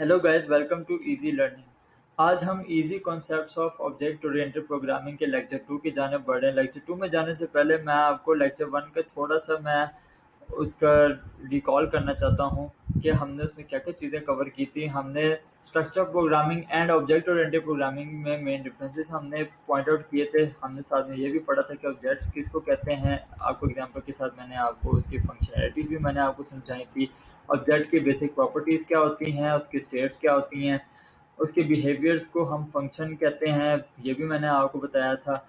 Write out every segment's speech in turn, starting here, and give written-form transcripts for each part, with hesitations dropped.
Hello guys, welcome to easy learning. आज हम easy concepts of object oriented programming के lecture 2 की जानिब बढ़े हैं। लेक्चर 2 में जाने से पहले मैं आपको लेक्चर 1 का थोड़ा सा मैं उसका रिकॉल करना चाहता हूँ कि हमने उसमें क्या-क्या चीज़ें कवर की थी। हमने structure programming and object oriented programming में मेन डिफरेंसेस हमने पॉइंट आउट किए थे। हमने साथ में ये भी पढ़ा था कि ऑब्जेक्ट्स किसको कहते हैं। आपको एग्जांपल के साथ मैंने आपको उसकी फंक्शनैलिटीज़ भी मैंने आपको समझाई थी। ऑब्जेक्ट की बेसिक प्रॉपर्टीज़ क्या होती हैं, उसकी स्टेट्स क्या होती हैं, उसके बिहेवियर्स को हम फंक्शन कहते हैं, ये भी मैंने आपको बताया था।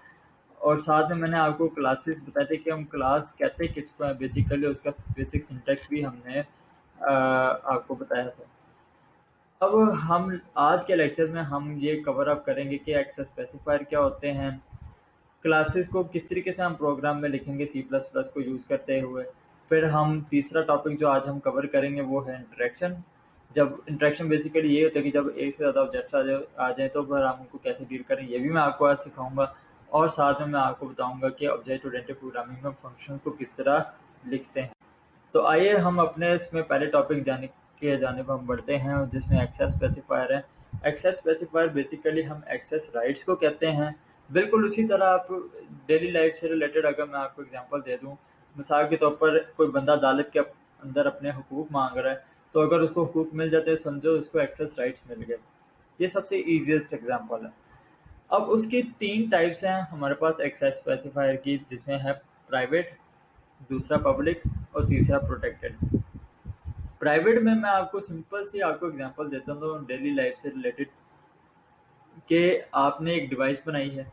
और साथ में मैंने आपको क्लासेस बताए थे कि हम क्लास कहते किसको हैं, बेसिकली उसका बेसिक सिंटैक्स भी हमने आपको बताया था। अब हम आज के लेक्चर में हम ये कवर अप करेंगे कि एक्सेस स्पेसिफायर क्या होते हैं, क्लासेस को किस तरीके से हम प्रोग्राम में लिखेंगे सी प्लस प्लस को यूज़ करते हुए। फिर हम तीसरा टॉपिक जो आज हम कवर करेंगे वो है इंटरेक्शन। जब इंटरेक्शन बेसिकली ये होता है कि जब एक से ज़्यादा ऑब्जेक्ट्स आ जाए तो फिर हम उनको कैसे डील करें, ये भी मैं आपको आज सिखाऊंगा। और साथ में मैं आपको बताऊंगा कि ऑब्जेक्ट ओरिएंटेड प्रोग्रामिंग में फंक्शन को किस तरह लिखते हैं। तो आइए हम अपने इसमें पहले टॉपिक जानिब हम बढ़ते हैं, जिसमें एक्सेस स्पेसिफायर है। एक्सेस स्पेसिफायर बेसिकली हम एक्सेस राइट्स को कहते हैं। बिल्कुल उसी तरह आप डेली लाइफ से रिलेटेड अगर मैं आपको एग्जांपल दे दूं, मिसाल के तौर पर कोई बंदा अदालत के अंदर अपने हुकूक मांग रहा है, तो अगर उसको हुकूक मिल जाते हैं समझो उसको एक्सेस राइट्स मिल गए। ये सबसे ईजिएस्ट एग्जांपल है। अब उसकी तीन टाइप्स हैं हमारे पास एक्सेस स्पेसिफायर की, जिसमें है प्राइवेट, दूसरा पब्लिक और तीसरा प्रोटेक्टेड। प्राइवेट में मैं आपको सिंपल सी आपको एग्जांपल देता हूँ डेली लाइफ से रिलेटेड, कि आपने एक डिवाइस बनाई है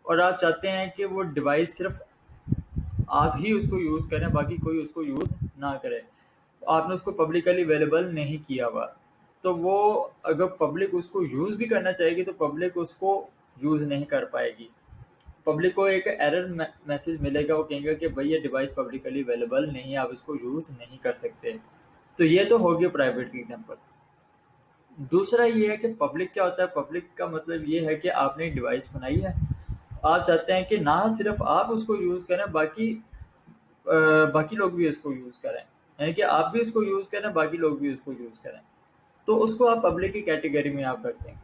और आप चाहते हैं कि वो डिवाइस सिर्फ आप ही उसको यूज़ करें, बाकी कोई उसको यूज़ ना करे। आपने उसको पब्लिकली अवेलेबल नहीं किया हुआ, तो वो अगर पब्लिक उसको यूज़ भी करना चाहेगी तो पब्लिक उसको यूज़ नहीं कर पाएगी। पब्लिक को एक एरर मैसेज मिलेगा, वो कहेंगे कि भाई ये डिवाइस पब्लिकली अवेलेबल नहीं है, आप इसको यूज़ नहीं कर सकते। तो ये तो हो गया प्राइवेट की एग्जांपल। दूसरा ये है कि पब्लिक क्या होता है। पब्लिक का मतलब ये है कि आपने एक डिवाइस बनाई है, आप चाहते हैं कि ना सिर्फ आप उसको यूज़ करें, बाकी लोग भी उसको यूज़ करें, यानी कि आप भी उसको यूज़ करें, बाकी लोग भी उसको यूज़ करें। तो उसको आप पब्लिक की कैटेगरी में आप रख देंगे।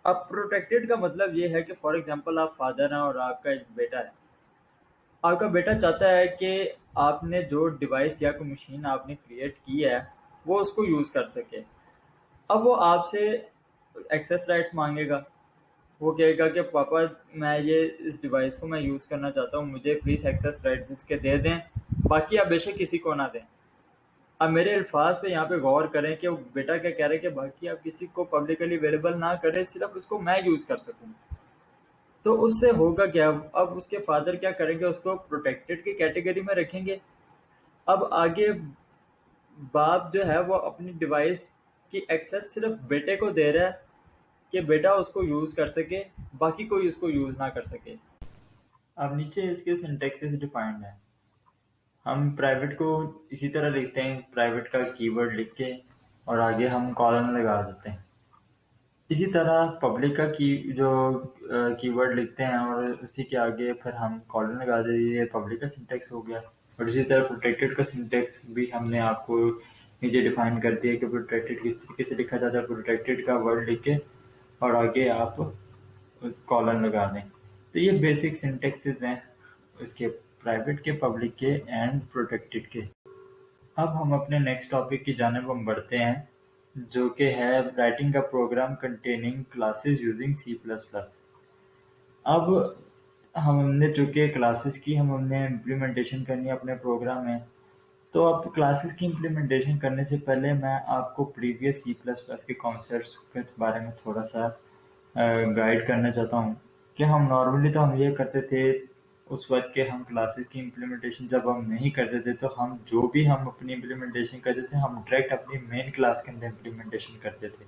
अब प्रोटेक्टेड का मतलब ये है कि फॉर एग्जांपल आप फादर हैं और आपका एक बेटा है। आपका बेटा चाहता है कि आपने जो डिवाइस या कोई मशीन आपने क्रिएट की है वो उसको यूज़ कर सके। अब वो आपसे एक्सेस राइट्स मांगेगा। वो कहेगा कि पापा मैं ये इस डिवाइस को मैं यूज़ करना चाहता हूँ, मुझे प्लीज़ एक्सेस राइट्स इसके दे दें, बाकी आप बेशक किसी को ना दें। अब मेरे अल्फाज पे यहाँ पे गौर करें कि वो बेटा क्या कह रहे हैं कि बाकी आप किसी को पब्लिकली अवेलेबल ना करें, सिर्फ उसको मैं यूज़ कर सकूँ। तो उससे होगा क्या, अब उसके फादर क्या करेंगे, उसको प्रोटेक्टेड की कैटेगरी में रखेंगे। अब आगे बाप जो है वो अपनी डिवाइस की एक्सेस सिर्फ बेटे को दे रहा है कि बेटा उसको यूज़ कर सके, बाकी कोई उसको यूज़ ना कर सके। अब नीचे इसके सिंटैक्सेस डिफाइंड है। हम प्राइवेट को इसी तरह लिखते हैं, प्राइवेट का कीवर्ड लिख के और आगे हम कॉलन लगा देते हैं। इसी तरह पब्लिक का जो कीवर्ड लिखते हैं और उसी के आगे फिर हम कॉलन लगा देते हैं, ये पब्लिक का सिंटैक्स हो गया। और इसी तरह प्रोटेक्टेड का सिंटैक्स भी हमने आपको नीचे डिफाइन कर दिया कि प्रोटेक्टेड किस तरीके से लिखा जाता है। प्रोटेक्टेड का वर्ड लिख के और आगे आप कॉलन लगा दें। तो ये बेसिक सिंटैक्सेस हैं उसके, प्राइवेट के, पब्लिक के एंड प्रोटेक्टेड के। अब हम अपने नेक्स्ट टॉपिक की जानिब हम बढ़ते हैं, जो कि है writing a program containing classes using C plus plus. अब हमने चूंकि क्लासेस की हमने इम्प्लीमेंटेशन करनी है अपने प्रोग्राम में, तो अब क्लासेस की इम्प्लीमेंटेशन करने से पहले मैं आपको प्रीवियस सी प्लस प्लस के कॉन्सेप्ट्स के बारे में थोड़ा सा गाइड करना चाहता हूँ। कि हम नॉर्मली तो हम ये करते थे उस वक्त के, हम क्लासेस की इम्प्लीमेंटेशन जब हम नहीं करते थे तो हम जो भी हम अपनी इम्प्लीमेंटेशन करते थे हम डायरेक्ट अपनी मेन क्लास के अंदर इम्प्लीमेंटेशन करते थे।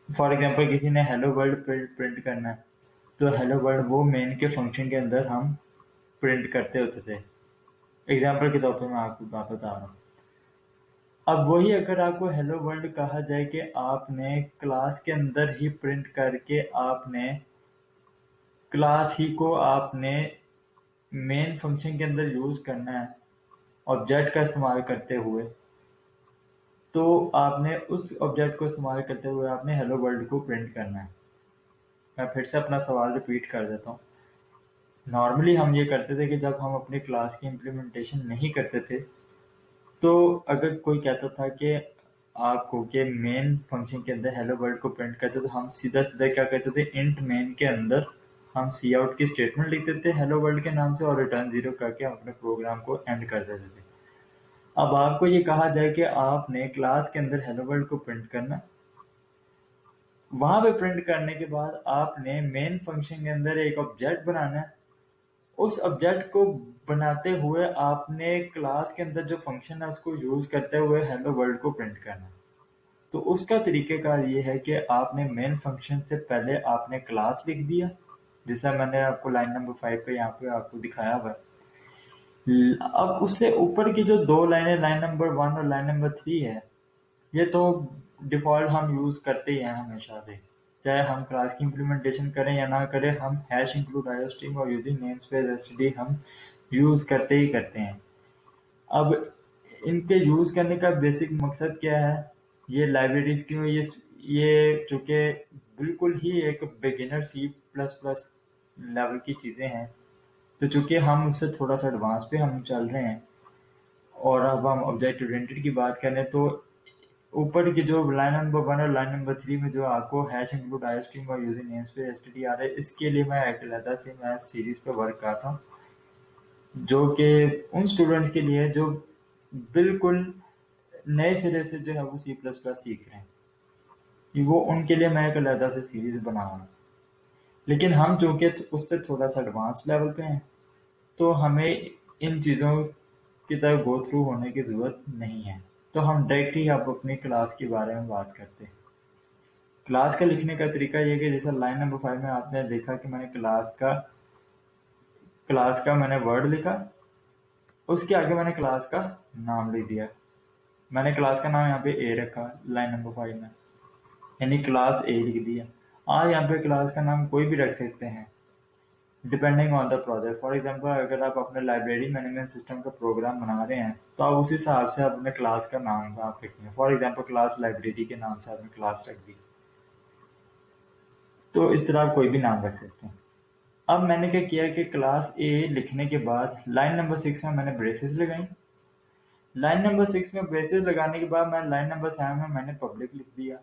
फॉर एग्जांपल किसी ने हेलो वर्ल्ड प्रिंट करना है, तो हेलो वर्ल्ड वो मेन के फंक्शन के अंदर हम प्रिंट करते होते थे। एग्जाम्पल के तौर पर मैं आपको बात बता रहा हूँ। अब वही अगर आपको हेलो वर्ल्ड कहा जाए कि आपने क्लास के अंदर ही प्रिंट करके आपने क्लास ही को आपने मेन फंक्शन के अंदर यूज करना है ऑब्जेक्ट का इस्तेमाल करते हुए, तो आपने उस ऑब्जेक्ट को इस्तेमाल करते हुए आपने हेलो वर्ल्ड को प्रिंट करना है। मैं फिर से अपना सवाल रिपीट कर देता हूँ। नॉर्मली हम ये करते थे कि जब हम अपनी क्लास की इम्प्लीमेंटेशन नहीं करते थे, तो अगर कोई कहता था कि आपको के मेन फंक्शन के अंदर हेलो वर्ल्ड को प्रिंट करते, तो हम सीधा सीधा क्या करते थे, इंट मेन के अंदर हम सी आउट की स्टेटमेंट लिख देते हेलो वर्ल्ड के नाम से और रिटर्न जीरो करके अपने प्रोग्राम को एंड कर देते थे। अब आपको ये कहा जाए कि आपने क्लास के अंदर हेलो वर्ल्ड को प्रिंट करना, वहां पे प्रिंट करने के बाद आपने मेन फंक्शन के अंदर एक ऑब्जेक्ट बनाना है। उस ऑब्जेक्ट को बनाते हुए आपने क्लास के अंदर जो फंक्शन है उसको यूज करते हुए हेलो वर्ल्ड को प्रिंट करना है। तो उसका तरीकेकार ये है कि आपने मेन फंक्शन से पहले आपने क्लास लिख दिया, जैसा मैंने आपको लाइन नंबर 5 पे यहाँ पे आपको दिखाया हुआ है। अब उससे ऊपर की जो दो लाइनें, लाइन नंबर 1 और लाइन नंबर 3 है, ये तो डिफ़ॉल्ट हम यूज़ करते ही हैं हमेशा से। चाहे हम क्लास की इम्प्लीमेंटेशन करें या ना करें, हम हैश इंक्लूड आईओस्ट्रीम और यूजिंग नेमस्पेस एसटीडी हम यूज़ करते ही करते हैं। अब इनके यूज़ करने का बेसिक मकसद क्या है? ये लाइब्रेरीज़ क्यों, ये चूँकि बिल्कुल ही एक beginner C plus plus level की चीज़ें हैं, तो चूँकि हम उससे थोड़ा-सा एडवांस पे हम चल रहे हैं और अब हम ऑब्जेक्ट ओरिएंटेड की बात करें, तो ऊपर की जो लाइन नंबर 1 और लाइन नंबर 3 में जो आपको हैश इंक्लूड आईओस्ट्रीम और यूजिंग नेमस्पेस एसटीडी आ रहा है, इसके लिए मैं एक अलग से मैं सीरीज़ पे वर्क कर रहा हूँ, जो कि उन स्टूडेंट्स के लिए जो बिल्कुल नए सिरे से जो है वो सी प्लस प्लस सीख रहे हैं, कि वो उनके लिए मैं एक अलग से सीरीज बना रहा हूँ। लेकिन हम चूंकि उससे थोड़ा सा एडवांस लेवल पे हैं, तो हमें इन चीज़ों की तरफ गो थ्रू होने की ज़रूरत नहीं है। तो हम डायरेक्टली अब अपनी क्लास के बारे में बात करते हैं। क्लास का लिखने का तरीका ये कि जैसा लाइन नंबर 5 में आपने देखा कि मैंने क्लास का मैंने वर्ड लिखा, उसके आगे मैंने क्लास का नाम लिख दिया। मैंने क्लास का नाम यहाँ पे ए रखा लाइन नंबर 5 में, यानी क्लास ए लिख दिया। आप यहाँ पे क्लास का नाम कोई भी रख सकते हैं depending on the project. For example अगर आप अपने लाइब्रेरी मैनेजमेंट सिस्टम का प्रोग्राम बना रहे हैं, तो आप उस हिसाब से अपने क्लास का नाम आप लिखेंगे। फॉर एग्जांपल क्लास लाइब्रेरी के नाम से आपने क्लास रख दी, तो इस तरह आप कोई भी नाम रख सकते हैं। अब मैंने क्या किया कि क्लास ए लिखने के बाद लाइन नंबर 6 में मैंने ब्रेसेस लगाई। लाइन नंबर 6 में ब्रेसेस लगाने के बाद मैं लाइन नंबर 7 में मैंने पब्लिक लिख दिया।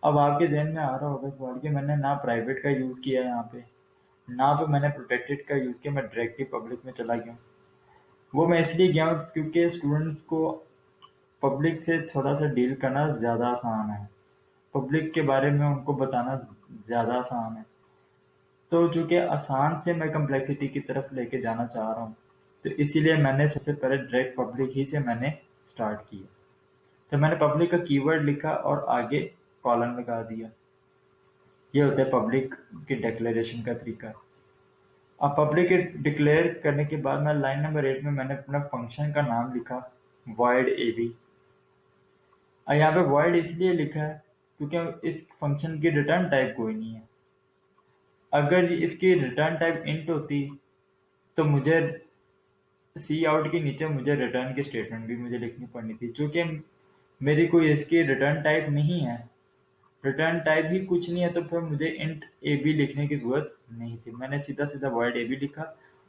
अब आपके जहन में आ रहा होगा सवाल कि मैंने ना प्राइवेट का यूज़ किया यहाँ पे, ना पे मैंने प्रोटेक्टेड का यूज़ किया, मैं डायरेक्टली पब्लिक में चला गया। वो मैं इसलिए गया हूँ क्योंकि स्टूडेंट्स को पब्लिक से थोड़ा सा डील करना ज़्यादा आसान है, पब्लिक के बारे में उनको बताना ज़्यादा आसान है। तो चूंकि आसान से मैं कम्प्लेक्सिटी की तरफ लेके जाना चाह रहा हूँ, तो इसीलिए मैंने सबसे पहले डायरेक्ट पब्लिक ही से मैंने स्टार्ट किया। तो मैंने पब्लिक का कीवर्ड लिखा और आगे कॉलन लगा दिया। ये होता है पब्लिक के डिक्लेरेशन का तरीका। अब पब्लिक डिक्लेयर करने के बाद मैं लाइन नंबर 8 में मैंने अपना फंक्शन का नाम लिखा void ab। और यहाँ पे void इसलिए लिखा है क्योंकि इस फंक्शन की रिटर्न टाइप कोई नहीं है। अगर इसकी रिटर्न टाइप इंट होती, तो मुझे सी आउट के नीचे मुझे रिटर्न की स्टेटमेंट भी मुझे लिखनी पड़नी थी। चूंकि मेरी कोई इसकी रिटर्न टाइप नहीं है, रिटर्न टाइप भी कुछ नहीं है, तो फिर मुझे इंट ए बी लिखने की जरूरत नहीं थी। मैंने सीधा सीधा वर्ड ए बी लिखा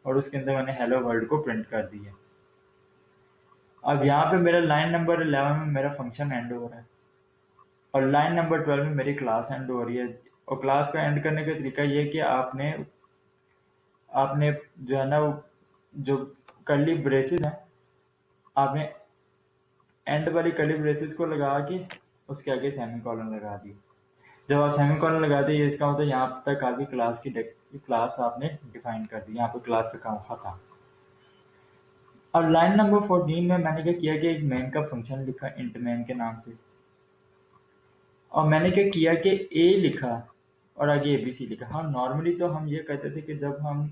और उसके अंदर मैंने हेलो वर्ल्ड को प्रिंट कर दिया। अब यहाँ पे मेरा लाइन नंबर 11 में मेरा फंक्शन एंड हो रहा है और लाइन नंबर 12 में मेरी क्लास एंड हो रही है। और क्लास का एंड करने का तरीका ये कि आपने आपने जो है ना जो कर्ली ब्रेसेस है, आपने एंड वाली कर्ली ब्रेसेस को लगा के उसके आगे सेमी कॉलन लगा दी। जब आप सेमी कॉलन लगाते हैं, इसका मतलब यहाँ तक आपकी क्लास आपने डिफाइन कर दी, यहाँ पे क्लास का काम खत्म। अब लाइन नंबर 14 में मैंने क्या किया कि एक मेन का फंक्शन लिखा इंट मेन के नाम से, और मैंने क्या किया कि ए लिखा और आगे एबीसी लिखा। हाँ, नॉर्मली तो हम ये कहते थे कि जब हम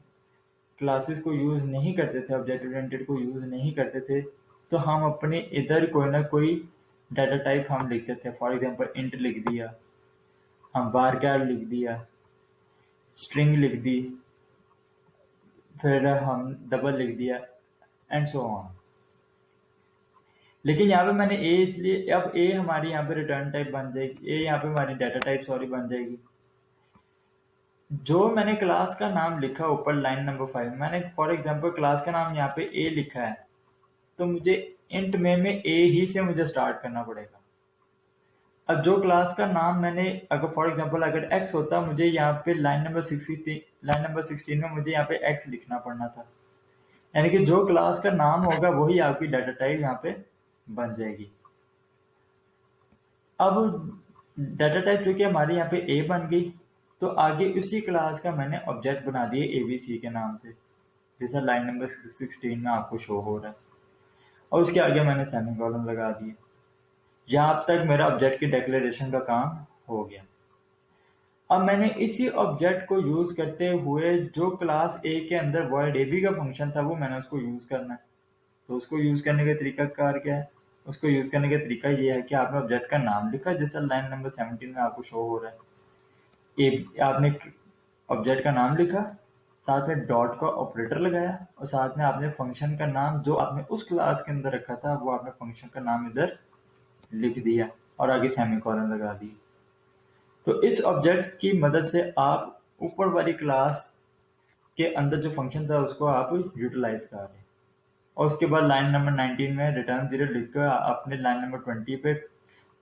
क्लासेस को यूज नहीं करते थे, ऑब्जेक्ट ओरिएंटेड को यूज नहीं करते थे, तो हम अपने इधर कोई ना कोई डाटा टाइप हम लिखते थे। फॉर एग्जांपल इंट लिख दिया, हम varchar लिख दिया, स्ट्रिंग लिख दी, फिर हम डबल लिख दिया एंड सो ऑन। लेकिन यहाँ पे मैंने ए इसलिए, अब ए हमारी यहाँ पे रिटर्न टाइप बन जाएगी, ए यहाँ पे हमारी डाटा टाइप सॉरी बन जाएगी। जो मैंने क्लास का नाम लिखा ऊपर लाइन नंबर 5, मैंने फॉर एग्जांपल क्लास का नाम यहाँ पे ए लिखा है, तो मुझे इंट में ए ही से मुझे स्टार्ट करना पड़ेगा। अब जो क्लास का नाम मैंने, अगर फॉर एग्जांपल अगर एक्स होता, मुझे यहाँ पे लाइन नंबर 16 में मुझे यहाँ पे एक्स लिखना पड़ना था। यानी कि जो क्लास का नाम होगा वही आपकी डाटा टाइप यहाँ पे बन जाएगी। अब डाटा टाइप जो कि हमारे यहाँ पे ए बन गई, तो आगे उसी क्लास का मैंने ऑब्जेक्ट बना दिया एबीसी के नाम से, जैसा लाइन नंबर 16 में आपको शो हो रहा है, और उसके आगे मैंने सेमीकोलन लगा दिए। यहाँ तक मेरा ऑब्जेक्ट की डिक्लेरेशन का काम हो गया। अब मैंने इसी ऑब्जेक्ट को यूज करते हुए जो क्लास ए के अंदर वर्ड एबी का फंक्शन था वो मैंने उसको यूज करना है। तो उसको यूज करने का तरीका कार क्या है? उसको यूज करने का तरीका ये है कि आपने ऑब्जेक्ट का नाम लिखा, जैसा लाइन नंबर 17 में आपको शो हो रहा है। आपने ऑब्जेक्ट का नाम लिखा, साथ में डॉट का ऑपरेटर लगाया, और साथ में आपने फंक्शन का नाम जो आपने उस क्लास के अंदर रखा था वो आपने फंक्शन का नाम इधर लिख दिया, और आगे सेमीकोलन लगा दी। तो इस ऑब्जेक्ट की मदद से आप ऊपर वाली क्लास के अंदर जो फंक्शन था उसको आप यूटिलाइज कर रहे हैं। और उसके बाद लाइन नंबर 19 में रिटर्न 0 लिखकर आपने लाइन नंबर 20 पे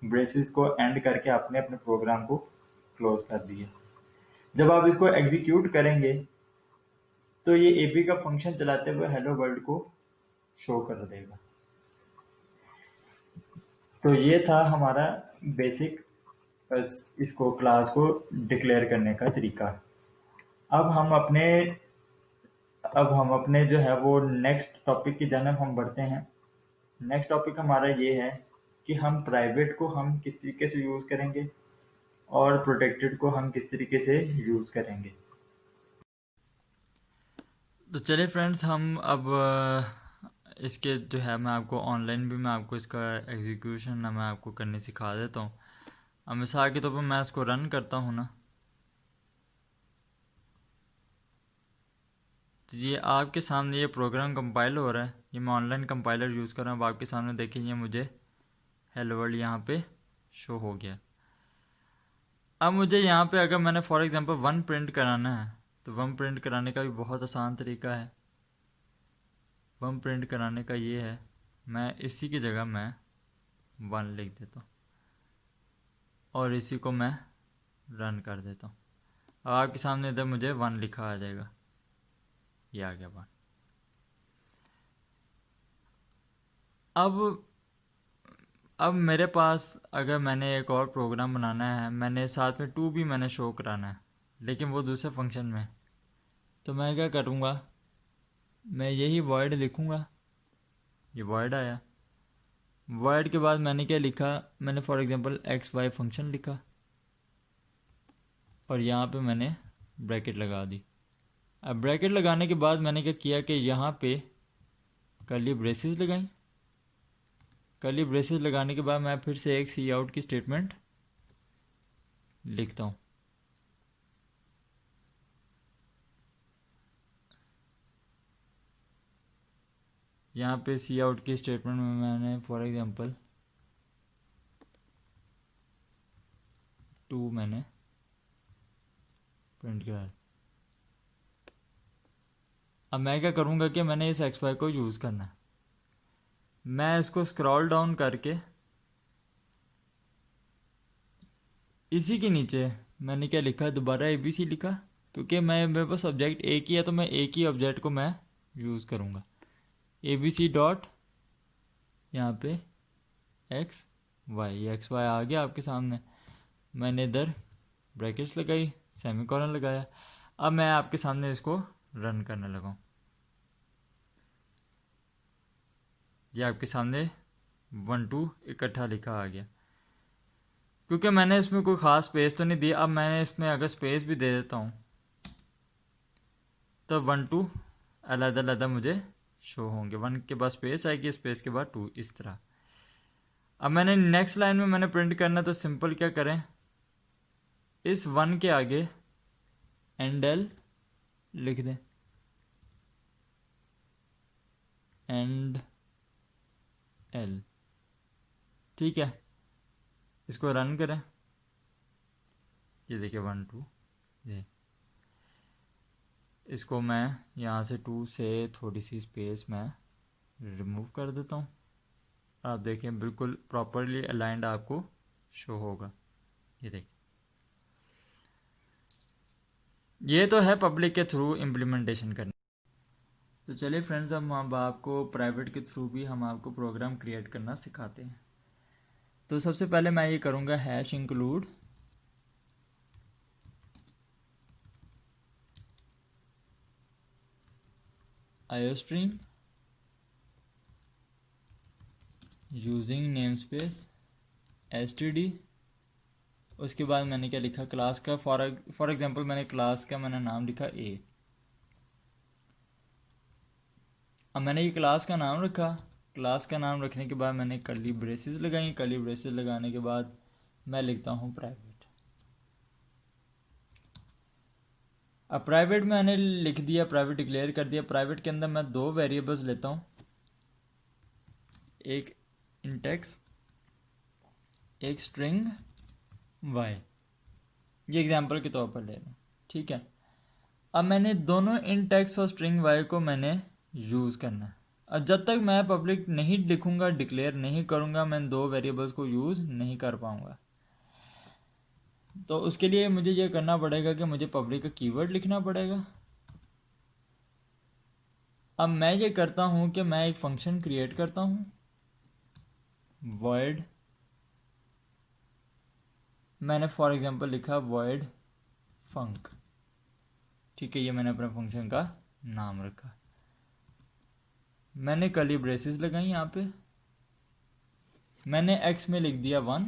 ब्रेसेस को एंड करके आपने अपने प्रोग्राम को क्लोज कर दिया। जब आप इसको एग्जीक्यूट करेंगे तो ये एपी का फंक्शन चलाते हुए हेलो वर्ल्ड को शो कर देगा। तो ये था हमारा बेसिक इसको क्लास को डिक्लेयर करने का तरीका। अब हम अपने अब हम अपने जो है वो नेक्स्ट टॉपिक की जानब हम बढ़ते हैं। नेक्स्ट टॉपिक हमारा ये है कि हम प्राइवेट को हम किस तरीके से यूज़ करेंगे और प्रोटेक्टेड को हम किस तरीके से यूज़ करेंगे। तो चलिए फ्रेंड्स, हम अब इसके जो है मैं आपको ऑनलाइन भी मैं आपको इसका एग्जीक्यूशन ना मैं आपको करने सिखा देता हूँ। अब मिसाल के तौर पर मैं इसको रन करता हूँ ना, तो ये आपके सामने ये प्रोग्राम कंपाइल हो रहा है। ये मैं ऑनलाइन कंपाइलर यूज़ कर रहा हूँ। आपके सामने देखिए, ये मुझे हेलो वर्ल्ड यहाँ पे शो हो गया। अब मुझे यहाँ पे अगर मैंने फॉर एग्जांपल 1 प्रिंट कराना है, तो 1 प्रिंट कराने का भी बहुत आसान तरीका है। 1 प्रिंट कराने का ये है, मैं इसी की जगह मैं 1 लिख देता हूँ और इसी को मैं रन कर देता हूँ। अब आपके सामने इधर मुझे 1 लिखा आ जाएगा, ये आ गया 1। अब मेरे पास अगर मैंने एक और प्रोग्राम बनाना है, मैंने साथ में 2 भी मैंने शो कराना है, लेकिन वो दूसरे फंक्शन में, तो मैं क्या करूँगा, मैं यही वर्ड लिखूँगा। ये वर्ड आया, वर्ड के बाद मैंने क्या लिखा, मैंने for example X Y function लिखा और यहाँ पे मैंने ब्रैकेट लगा दी। अब ब्रैकेट लगाने के बाद मैंने क्या किया कि यहाँ पे कर्ली ब्रेसेस लगाई। कर्ली ब्रेसेस लगाने के बाद मैं फिर से एक सी आउट की स्टेटमेंट लिखता हूँ। यहाँ पे सी आउट की स्टेटमेंट में मैंने फॉर एग्जांपल 2 मैंने प्रिंट किया। अब मैं क्या करूँगा कि मैंने इस एक्स वाई को यूज़ करना है। मैं इसको स्क्रॉल डाउन करके इसी के नीचे मैंने क्या लिखा, दोबारा ABC लिखा, क्योंकि मेरे पास ऑब्जेक्ट एक ही है, तो मैं एक ही ऑब्जेक्ट को मैं यूज़ करूँगा। ABC डॉट यहाँ पे एक्स वाई आ गया आपके सामने। मैंने इधर ब्रैकेट्स लगाई, सेमीकोलन लगाया। अब मैं आपके सामने इसको रन करने लगा हूँ। ये आपके सामने 1 2 इकट्ठा लिखा आ गया, क्योंकि मैंने इसमें कोई ख़ास स्पेस तो नहीं दिया। अब मैंने इसमें अगर स्पेस भी दे देता हूँ तो 1 2 अलग अलग मुझे शो होंगे। 1 के बाद स्पेस आएगी, स्पेस के बाद 2, इस तरह। अब मैंने नेक्स्ट लाइन में मैंने प्रिंट करना, तो सिंपल क्या करें, इस 1 के आगे एंड एल लिख दें, एंड एल। ठीक है, इसको रन करें। ये देखिए 1 2, ये इसको मैं यहाँ से 2 से थोड़ी सी स्पेस मैं रिमूव कर देता हूँ। आप देखें बिल्कुल प्रॉपरली अलाइंड आपको शो होगा। ये देखिए, ये तो है पब्लिक के थ्रू इम्प्लीमेंटेशन करने। तो चलिए फ्रेंड्स, हम आपको प्राइवेट के थ्रू भी हम आपको प्रोग्राम क्रिएट करना सिखाते हैं। तो सबसे पहले मैं ये करूँगा hash include iostream using name space std। उसके बाद मैंने क्या लिखा, क्लास का फॉर एग्जांपल मैंने क्लास का नाम लिखा a। अब मैंने ये क्लास का नाम रखा। क्लास का नाम रखने के बाद मैंने कर्ली ब्रेसेस लगाई। कर्ली ब्रेसेस लगाने के बाद मैं लिखता हूँ प्राइवेट। अब प्राइवेट मैंने लिख दिया, प्राइवेट डिक्लेयर कर दिया। प्राइवेट के अंदर मैं 2 वेरिएबल्स लेता हूँ, एक इंटेक्स, एक स्ट्रिंग y। ये एग्जांपल के तौर पर ले रहा हूँ, ठीक है। अब मैंने दोनों इंटेक्स और स्ट्रिंग y को मैंने यूज़ करना है। अब जब तक मैं पब्लिक नहीं लिखूंगा, डिक्लेयर नहीं करूंगा, मैं 2 वेरिएबल्स को यूज़ नहीं कर पाऊंगा। तो उसके लिए मुझे ये करना पड़ेगा कि मुझे पब्लिक का कीवर्ड लिखना पड़ेगा। अब मैं ये करता हूँ कि मैं एक फंक्शन क्रिएट करता हूँ, void, मैंने फॉर एग्जांपल लिखा void func, ठीक है। ये मैंने अपने फंक्शन का नाम रखा। मैंने कर्ली ब्रेसेस लगाई यहाँ पे। मैंने x में लिख दिया 1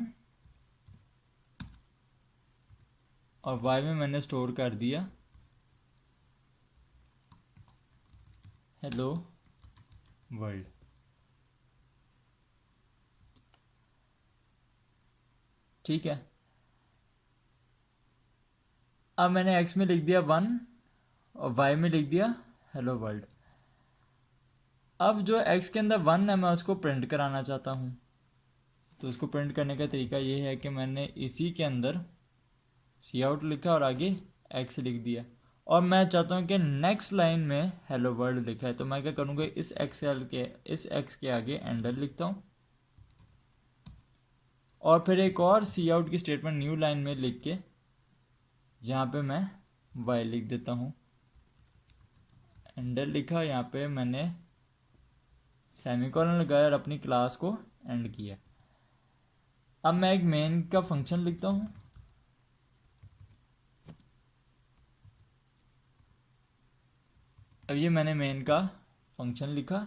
और y में मैंने स्टोर कर दिया हेलो वर्ल्ड। ठीक है, अब मैंने x में लिख दिया 1 और y में लिख दिया हेलो वर्ल्ड। अब जो x के अंदर 1 है मैं उसको प्रिंट कराना चाहता हूँ। तो उसको प्रिंट करने का तरीका ये है कि मैंने इसी के अंदर सी आउट लिखा और आगे x लिख दिया। और मैं चाहता हूँ कि नेक्स्ट लाइन में हेलो वर्ल्ड लिखा है। तो मैं क्या करूँगा, इस x के आगे एंडर लिखता हूँ और फिर एक और सी आउट की स्टेटमेंट न्यू लाइन में लिख के यहाँ पे मैं y लिख देता हूँ। एंडर लिखा, यहाँ पे मैंने सेमीकोलन लगाया और अपनी क्लास को एंड किया। अब मैं एक मेन का फंक्शन लिखता हूँ। अब ये मैंने मेन का फंक्शन लिखा।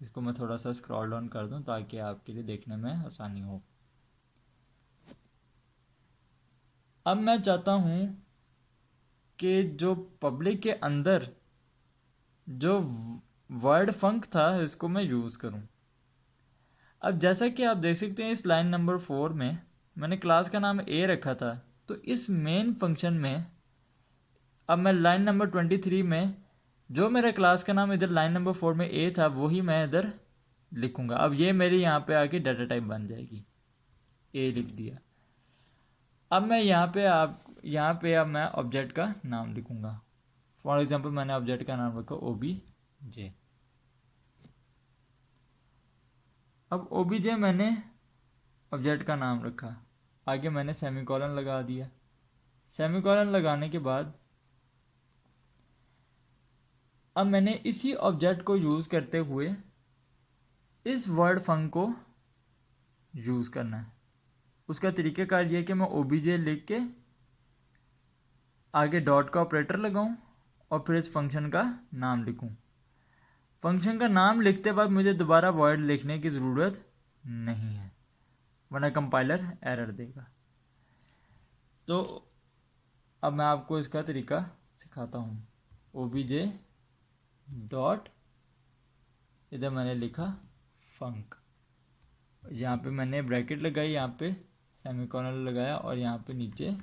इसको मैं थोड़ा सा स्क्रॉल डाउन कर दूं ताकि आपके लिए देखने में आसानी हो। अब मैं चाहता हूँ कि जो पब्लिक के अंदर जो वर्ड फंक था इसको मैं यूज़ करूँ। अब जैसा कि आप देख सकते हैं इस लाइन नंबर 4 में मैंने क्लास का नाम a रखा था। तो इस मेन फंक्शन में अब मैं लाइन नंबर 23 में जो मेरा क्लास का नाम इधर लाइन नंबर 4 में a था वही मैं इधर लिखूंगा। अब ये मेरी यहाँ पे आके डाटा टाइप बन जाएगी, a लिख दिया। अब मैं यहाँ पे अब मैं ऑब्जेक्ट का नाम लिखूंगा। फॉर एग्जांपल मैंने ऑब्जेक्ट का नाम रखा obj। अब obj मैंने ऑब्जेक्ट का नाम रखा, आगे मैंने सेमीकोलन लगा दिया। सेमीकोलन लगाने के बाद अब मैंने इसी ऑब्जेक्ट को यूज़ करते हुए इस वर्ड फंक को यूज़ करना है। उसका तरीक़ाकार ये है कि मैं obj लिख के आगे डॉट का ऑपरेटर लगाऊं और फिर इस फंक्शन का नाम लिखूं। फंक्शन का नाम लिखते वक्त मुझे दोबारा वर्ड लिखने की ज़रूरत नहीं है, वरना कंपाइलर एरर देगा। तो अब मैं आपको इसका तरीका सिखाता हूँ। obj डॉट, इधर मैंने लिखा फंक, यहाँ पे मैंने ब्रैकेट लगाई, यहाँ पे सेमीकोलन लगाया और यहाँ पे नीचे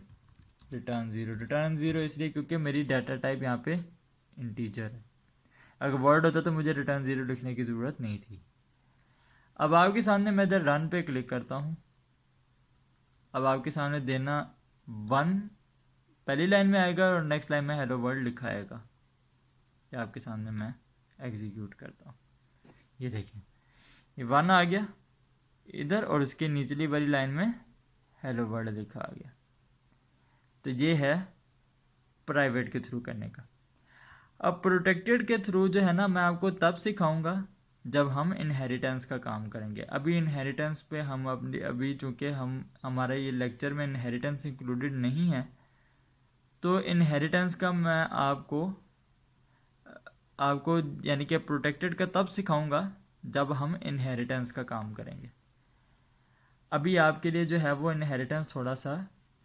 रिटर्न ज़ीरो। रिटर्न ज़ीरो इसलिए क्योंकि मेरी डाटा टाइप यहाँ पे इंटीजर है। अगर वर्ड होता तो मुझे रिटर्न ज़ीरो लिखने की ज़रूरत नहीं थी। अब आपके सामने मैं इधर रन पे क्लिक करता हूँ। अब आपके सामने देना 1 पहली लाइन में आएगा और नेक्स्ट लाइन में हेलो वर्ल्ड लिखा आएगा। ये आपके सामने मैं एग्जीक्यूट करता हूँ। ये देखिए ये 1 आ गया इधर और उसके निचली वाली लाइन में हेलो वर्ल्ड लिखा आ गया। तो ये है प्राइवेट के थ्रू करने का। अब प्रोटेक्टेड के थ्रू जो है ना मैं आपको तब सिखाऊंगा जब हम इनहेरिटेंस का काम करेंगे। अभी इनहेरिटेंस पे हम अपनी अभी चूँकि हमारा ये लेक्चर में इनहेरिटेंस इंक्लूडेड नहीं है, तो इनहेरिटेंस का मैं आपको आपको यानी कि प्रोटेक्टेड का तब सिखाऊंगा जब हम इनहेरिटेंस का काम करेंगे। अभी आपके लिए जो है वो इनहेरिटेंस थोड़ा सा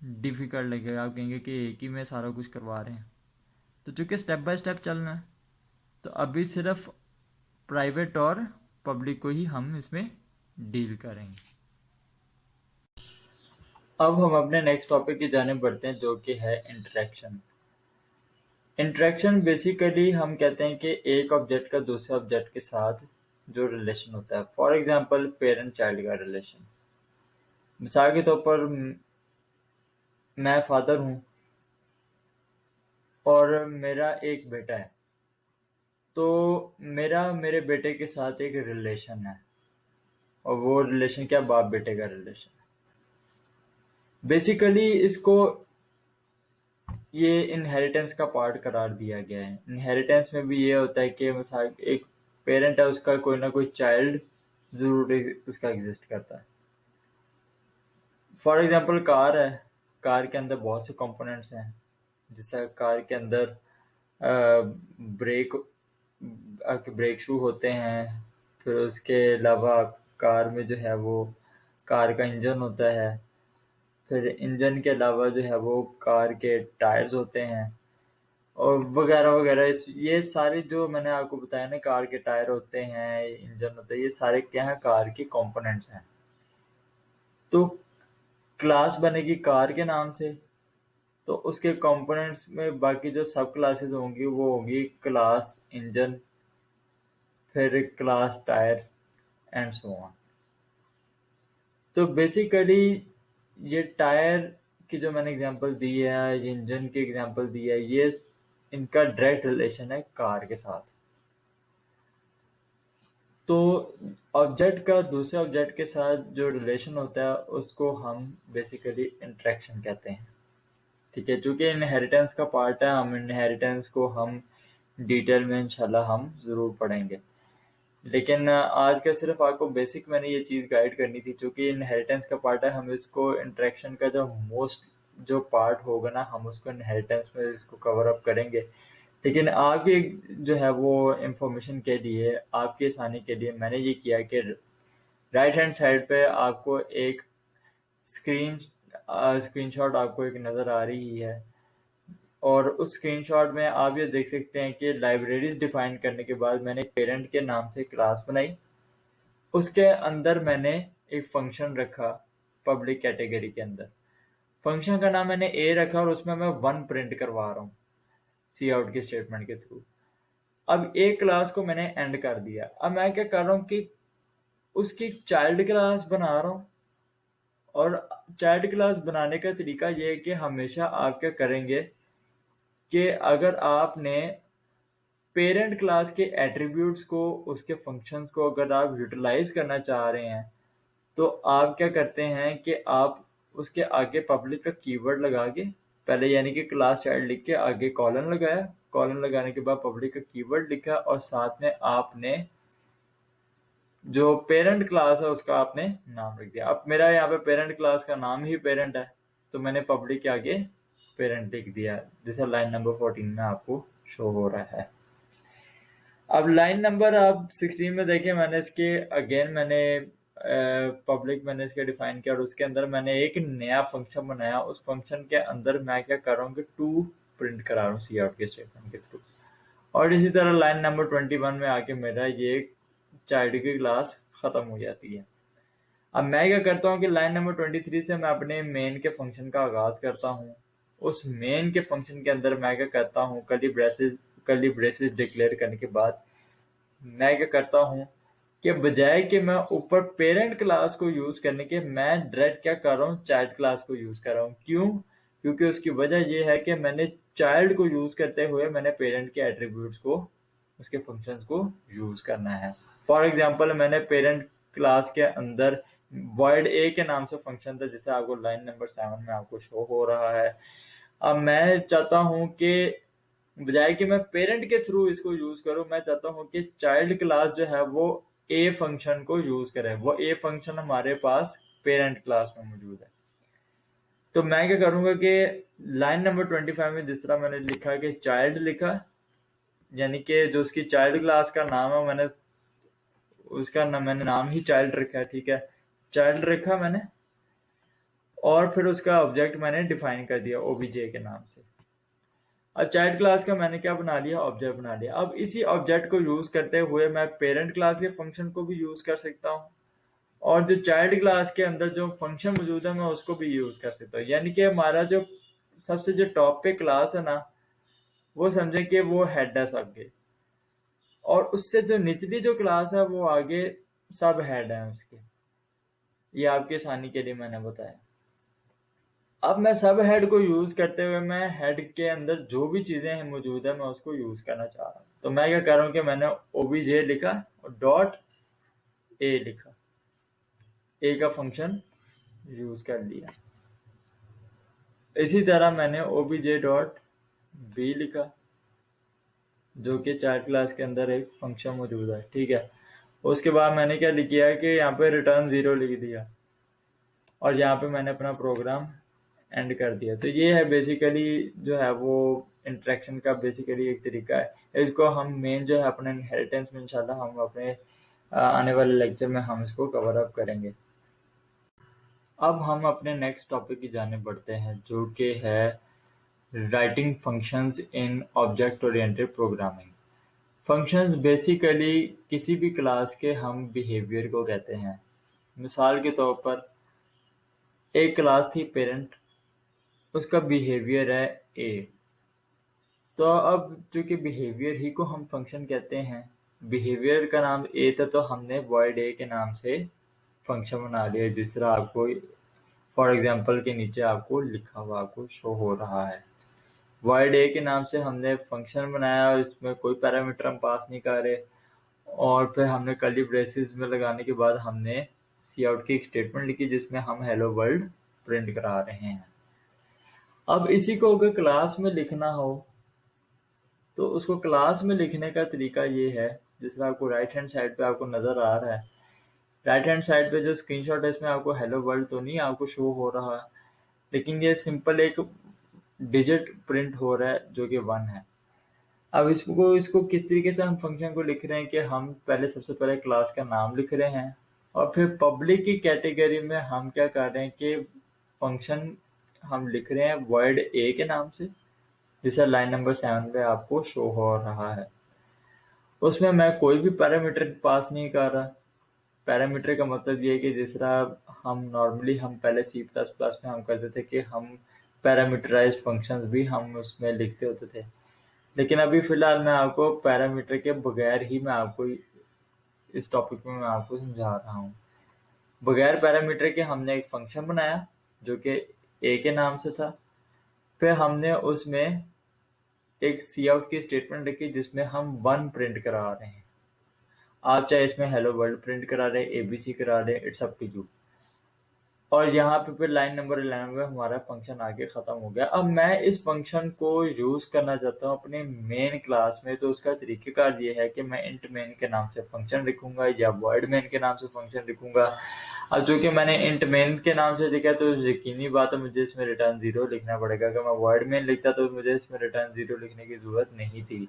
डिफ़िकल्ट लगेगा। आप कहेंगे कि एक ही में सारा कुछ करवा रहे हैं, तो चूँकि स्टेप बाय स्टेप चलना है तो अभी सिर्फ प्राइवेट और पब्लिक को ही हम इसमें डील करेंगे। अब हम अपने नेक्स्ट टॉपिक की जानिब बढ़ते हैं, जो कि है इंटरेक्शन। इंटरेक्शन बेसिकली हम कहते हैं कि एक ऑब्जेक्ट का दूसरे ऑब्जेक्ट के साथ जो रिलेशन होता है। फॉर एग्जांपल पेरेंट चाइल्ड का रिलेशन। मिसाल के तौर पर मैं फादर हूँ और मेरा एक बेटा है, तो मेरा मेरे बेटे के साथ एक रिलेशन है और वो रिलेशन क्या, बाप बेटे का रिलेशन है। बेसिकली इसको ये इनहेरिटेंस का पार्ट करार दिया गया है। इनहेरिटेंस में भी ये होता है कि मिसाल एक पेरेंट है, उसका कोई ना कोई चाइल्ड जरूर उसका एग्जिस्ट करता है। फॉर एग्जांपल कार है, कार के अंदर बहुत से कंपोनेंट्स हैं। जैसा कार के अंदर ब्रेक ब्रेक शू होते हैं, फिर उसके अलावा कार में जो है वो कार का इंजन होता है, फिर इंजन के अलावा जो है वो कार के टायर्स होते हैं और वगैरह वगैरह। ये सारे जो मैंने आपको बताया ना, कार के टायर होते हैं, इंजन होता है, ये सारे क्या हैं, कार के कंपोनेंट्स हैं। तो क्लास बनेगी कार के नाम से, तो उसके कंपोनेंट्स में बाकी जो सब क्लासेस होंगी वो होंगी क्लास इंजन, फिर class tyre and so on. तो बेसिकली ये टायर की जो मैंने एग्जांपल दी है, ये इंजन की एग्जांपल दी है, ये इनका डायरेक्ट रिलेशन है कार के साथ। तो ऑब्जेक्ट का दूसरे ऑब्जेक्ट के साथ जो रिलेशन होता है उसको हम बेसिकली इंटरेक्शन कहते हैं। ठीक है, चूंकि इनहेरिटेंस का पार्ट है, हम इनहेरिटेंस को हम डिटेल में इंशाल्लाह हम ज़रूर पढ़ेंगे। लेकिन आज का सिर्फ आपको बेसिक मैंने ये चीज़ गाइड करनी थी। चूंकि इनहेरिटेंस का पार्ट है, हम इसको इंटरेक्शन का जो मोस्ट जो पार्ट होगा ना, हम उसको इनहेरिटेंस में इसको कवर अप करेंगे। लेकिन आपकी जो है वो इंफॉर्मेशन के लिए, आपकी आसानी के लिए मैंने ये किया कि राइट हैंड साइड पे आपको एक स्क्रीनशॉट आपको एक नज़र आ रही है और उस स्क्रीनशॉट में आप ये देख सकते हैं कि लाइब्रेरीज डिफाइन करने के बाद मैंने पेरेंट के नाम से क्लास बनाई। उसके अंदर मैंने एक फंक्शन रखा पब्लिक कैटेगरी के अंदर। फंक्शन का नाम मैंने ए रखा और उसमें मैं 1 प्रिंट करवा रहा हूँ सी आउट के स्टेटमेंट के थ्रू। अब एक क्लास को मैंने एंड कर दिया। अब मैं क्या कर रहा हूँ कि उसकी चाइल्ड क्लास बना रहा हूँ। और चाइल्ड क्लास बनाने का तरीका ये है कि हमेशा आप क्या करेंगे कि अगर आपने पेरेंट क्लास के एट्रीब्यूट्स को, उसके फंक्शंस को अगर आप यूटिलाइज करना चाह रहे हैं, तो आप क्या करते हैं कि आप उसके आगे पब्लिक का कीवर्ड लगा के पहले यानी कि क्लास चाइल्ड लिख के आगे कॉलन लगाया, कॉलन लगाने के बाद पब्लिक का कीवर्ड लिखा और साथ में आपने जो पेरेंट क्लास है उसका आपने नाम लिख दिया। अब मेरा यहाँ पे पेरेंट क्लास का नाम ही पेरेंट है, तो मैंने पब्लिक के आगे पेरेंट लिख दिया, जैसे लाइन नंबर 14 में आपको शो हो रहा है। अब लाइन नंबर आप 16 में देखें, मैंने इसके अगेन मैंने पब्लिक मैंने इसके डिफाइन किया और उसके अंदर मैंने एक नया फंक्शन बनाया। उस फंक्शन के अंदर मैं क्या कर रहा हूँ कि 2 प्रिंट करा रहा हूँ सी आउट के स्टेटमेंट के थ्रू। और इसी तरह लाइन नंबर 21 में आके मेरा ये चाइल्ड की क्लास खत्म हो जाती है। अब मैं क्या करता हूँ कि लाइन नंबर 23 से मैं अपने मेन के फंक्शन का आगाज करता हूँ। उस मेन के फंक्शन के अंदर मैं क्या करता हूँ, कर्ली ब्रेसेस डिक्लेयर करने के बाद मैं क्या करता हूँ कि बजाय कि मैं ऊपर पेरेंट क्लास को यूज करने के, मैं डायरेक्ट क्या कर रहा हूँ, चाइल्ड क्लास को यूज कर रहा हूँ। क्यों? क्योंकि उसकी वजह यह है कि मैंने चाइल्ड को यूज करते हुए मैंने पेरेंट के एट्रीब्यूट्स को, उसके फंक्शंस को यूज करना है। फॉर एग्जांपल मैंने पेरेंट क्लास के अंदर void a के नाम से फंक्शन था, जिसे आपको लाइन नंबर 7 में आपको शो हो रहा है। अब मैं चाहता हूं कि बजाय कि मैं पेरेंट के थ्रू इसको यूज करूं, मैं चाहता हूं कि चाइल्ड क्लास जो है वो ए फंक्शन को यूज करे। वो ए फंक्शन हमारे पास पेरेंट क्लास में मौजूद है। तो मैं क्या करूंगा कि लाइन नंबर 25 में जिस तरह मैंने लिखा कि चाइल्ड लिखा, यानी कि जो उसकी चाइल्ड क्लास का नाम है, मैंने उसका मैंने नाम ही चाइल्ड रखा है, ठीक है, चाइल्ड रखा मैंने, और फिर उसका ऑब्जेक्ट मैंने डिफाइन कर दिया ओबीजे के नाम से। अब चाइल्ड क्लास का मैंने क्या बना लिया, ऑब्जेक्ट बना लिया। अब इसी ऑब्जेक्ट को यूज करते हुए मैं पेरेंट क्लास के फंक्शन को भी यूज कर सकता हूँ, और जो चाइल्ड क्लास के अंदर जो फंक्शन मौजूद है मैं उसको भी यूज कर सकता हूँ। यानी कि हमारा जो सबसे जो टॉप पे क्लास है ना, वो समझे कि वो हेड है सबके, और उससे जो निचली जो क्लास है वो आगे सब हेड है उसके। ये आपकी आसानी के लिए मैंने बताया। अब मैं सब हेड को यूज करते हुए मैं हेड के अंदर जो भी चीजें मौजूद है मैं उसको यूज करना चाह रहा हूँ। तो मैं क्या कर रहा हूँ कि मैंने ओबीजे लिखा और डॉट ए लिखा, ए का फंक्शन यूज कर लिया। इसी तरह मैंने ओबीजे डॉट बी लिखा, जो कि चाइल्ड क्लास के अंदर एक फंक्शन मौजूद है, ठीक है। उसके बाद मैंने क्या लिख किया कि यहाँ पे रिटर्न 0 लिख दिया, और यहाँ पे मैंने अपना प्रोग्राम एंड कर दिया। तो ये है बेसिकली जो है वो इंटरेक्शन का बेसिकली एक तरीका है। इसको हम मेन जो है अपने इनहेरिटेंस में इंशाल्लाह हम अपने आने वाले लेक्चर में हम इसको कवर अप करेंगे। अब हम अपने नेक्स्ट टॉपिक की जाने बढ़ते हैं, जो कि है writing functions in object oriented programming. Functions basically किसी भी क्लास के हम बिहेवियर को कहते हैं। मिसाल के तौर पर एक क्लास थी पेरेंट, उसका बिहेवियर है ए। तो अब चूंकि बिहेवियर ही को हम फंक्शन कहते हैं, बिहेवियर का नाम ए था, तो हमने void a के नाम से फंक्शन बना लिया, जिस तरह आपको फॉर एग्जांपल के नीचे आपको लिखा हुआ आपको शो हो रहा है। void a के नाम से हमने फंक्शन बनाया और इसमें कोई पैरामीटर हम पास नहीं कर रहे, और फिर हमने कर्ली ब्रेसेस में लगाने के बाद हमने सी आउट की एक स्टेटमेंट लिखी जिसमें हम हेलो वर्ल्ड प्रिंट करा रहे हैं। अब इसी को अगर क्लास में लिखना हो तो उसको क्लास में लिखने का तरीका ये है, जिस तरह आपको राइट हैंड साइड पे आपको नजर आ रहा है। राइट हैंड साइड पे जो स्क्रीनशॉट है इसमें आपको हेलो वर्ल्ड तो नहीं आपको शो हो रहा, लेकिन ये सिंपल एक डिजिट प्रिंट हो रहा है जो कि 1 है। अब इसको किस तरीके से हम फंक्शन को लिख रहे हैं कि हम पहले सबसे पहले क्लास का नाम लिख रहे हैं, और फिर पब्लिक की कैटेगरी में हम क्या कर रहे हैं कि फंक्शन हम लिख रहे हैं void a के नाम से, जैसे लाइन नंबर 7 पे आपको शो हो रहा है। उसमें मैं कोई भी पैरामीटर पास नहीं कर रहा। पैरामीटर का मतलब ये है कि जिस तरह हम नॉर्मली हम पहले सी प्लस प्लस में हम करते थे कि हम पैरामीटराइज्ड फंक्शंस भी हम उसमें लिखते होते थे, लेकिन अभी फिलहाल मैं आपको पैरामीटर के बगैर ही मैं आपको इस टॉपिक में मैं आपको समझा रहा हूँ। बगैर पैरामीटर के हमने एक फंक्शन बनाया जो कि ए के नाम से था, फिर हमने उसमें एक सी आउट की स्टेटमेंट रखी जिसमें हम 1 प्रिंट करा रहे हैं। आप चाहे इसमें हेलो वर्ल्ड प्रिंट करा रहे, एबीसी करा रहे, इट्स अप टू यू। और यहाँ पे फिर लाइन नंबर 11 में हमारा फंक्शन आगे खत्म हो गया। अब मैं इस फंक्शन को यूज करना चाहता हूँ अपने मेन क्लास में, तो उसका तरीकेकार ये है कि मैं इंट मेन के नाम से फंक्शन लिखूंगा या void मेन के नाम से फंक्शन लिखूंगा। अब चूंकि मैंने इंट मेन के नाम से लिखा तो यकीनी बात है मुझे इसमें रिटर्न 0 लिखना पड़ेगा। अगर मैं void मेन लिखता तो मुझे इसमें रिटर्न 0 लिखने की जरूरत नहीं थी।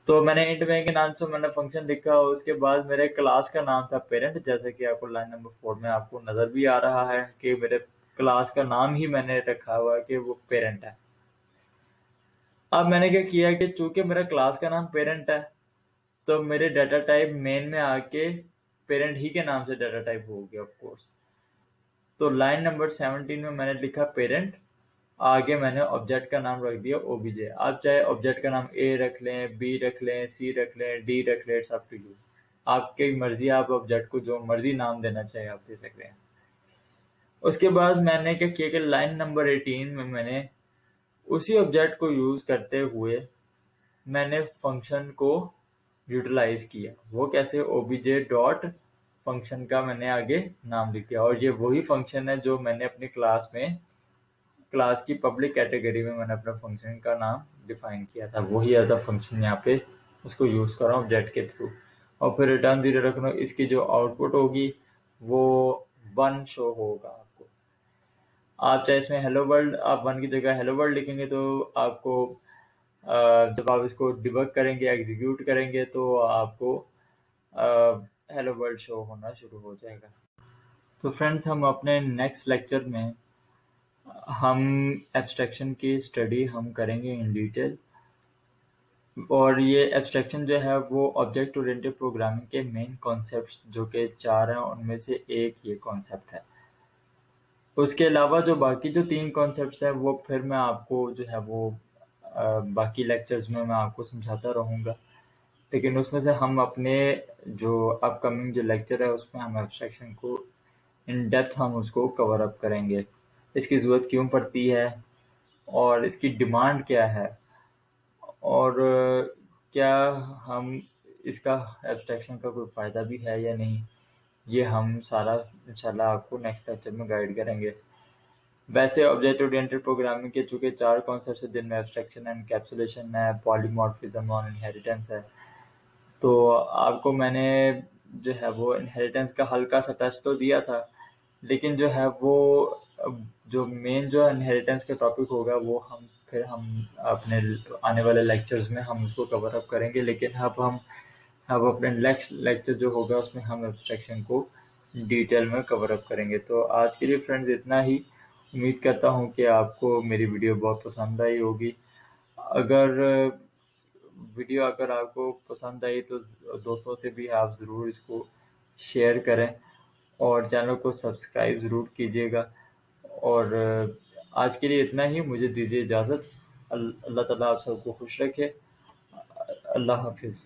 तो मैंने इंट मेन के नाम से मैंने फंक्शन लिखा, उसके बाद मेरे क्लास का नाम था पेरेंट, जैसा कि आपको लाइन नंबर 4 में आपको नजर भी आ रहा है कि मेरे क्लास का नाम ही मैंने रखा हुआ है कि वो पेरेंट है। अब मैंने क्या किया कि चूंकि मेरा क्लास का नाम पेरेंट है, तो मेरे डाटा टाइप मेन में आके पेरेंट ही के नाम से डाटा टाइप हो गया ऑफ कोर्स। तो लाइन नंबर 17 में मैंने लिखा पेरेंट, आगे मैंने ऑब्जेक्ट का नाम रख दिया ओबीजे। आप चाहे ऑब्जेक्ट का नाम ए रख लें, बी रख लें, सी रख लें, डी रख लें, इट्स अप टू यू। आपकी मर्जी, आप ऑब्जेक्ट को जो मर्जी नाम देना चाहे आप दे सकते हैं। उसके बाद मैंने क्या किया कि लाइन नंबर 18 में मैंने उसी ऑब्जेक्ट को यूज करते हुए मैंने फंक्शन को यूटिलाइज किया। वो कैसे, ओबीजे डॉट फंक्शन का मैंने आगे नाम लिख दिया, और ये वही फंक्शन है जो मैंने अपनी क्लास की पब्लिक कैटेगरी में मैंने अपने फंक्शन का नाम डिफाइन किया था। वही एज अ फंक्शन यहाँ पे उसको यूज कर रहा हूँ ऑब्जेक्ट के थ्रू। और फिर रिटर्न 0 रख रहा हूँ। इसकी जो आउटपुट होगी वो 1 शो होगा आपको। आप चाहे इसमें हेलो वर्ल्ड, आप 1 की जगह हेलो वर्ल्ड लिखेंगे तो आपको जब आप इसको डिबग करेंगे, एग्जीक्यूट करेंगे, तो आपको हेलो वर्ल्ड शो होना शुरू हो जाएगा। तो फ्रेंड्स, हम अपने नेक्स्ट लेक्चर में हम एब्स्ट्रैक्शन की स्टडी हम करेंगे इन डिटेल। और ये एब्स्ट्रैक्शन जो है वो ऑब्जेक्ट ओरिएंटेड प्रोग्रामिंग के मेन कॉन्सेप्ट्स जो कि 4 हैं उनमें से एक ये कॉन्सेप्ट है। उसके अलावा जो बाकी जो 3 कॉन्सेप्ट्स हैं वो फिर मैं आपको जो है वो बाकी लेक्चर्स में मैं आपको समझाता रहूँगा। लेकिन उसमें से हम अपने जो अपकमिंग जो लेक्चर है उसमें हम एब्स्ट्रैक्शन को इन डेप्थ हम उसको कवर अप करेंगे। इसकी ज़रूरत क्यों पड़ती है और इसकी डिमांड क्या है, और क्या हम इसका एब्स्ट्रैक्शन का कोई फ़ायदा भी है या नहीं, ये हम सारा इंशाल्लाह आपको नेक्स्ट लेक्चर में गाइड करेंगे। वैसे ऑब्जेक्ट ओरिएंटेड प्रोग्रामिंग के चूंकि 4 कॉन्सेप्ट है जिनमें एब्स्ट्रैक्शन, एनकैप्सुलेशन है, पॉलीमॉर्फिज्म और इनहेरिटेंस है। तो आपको मैंने जो है वो इनहेरिटेंस का हल्का सा टच तो दिया था, लेकिन जो है वो जो मेन जो इनहेरिटेंस का टॉपिक होगा वो हम अपने आने वाले लेक्चर्स में हम उसको कवर अप करेंगे। लेकिन अब अपने नेक्स्ट लेक्चर जो होगा उसमें हम एब्स्ट्रैक्शन को डिटेल में कवर अप करेंगे। तो आज के लिए फ्रेंड्स इतना ही। उम्मीद करता हूँ कि आपको मेरी वीडियो बहुत पसंद आई होगी। अगर अगर आपको पसंद आई तो दोस्तों से भी आप ज़रूर इसको शेयर करें और चैनल को सब्सक्राइब ज़रूर कीजिएगा। और आज के लिए इतना ही, मुझे दीजिए इजाज़त। अल्लाह ताला आप सबको खुश रखे। अल्लाह हाफिज़।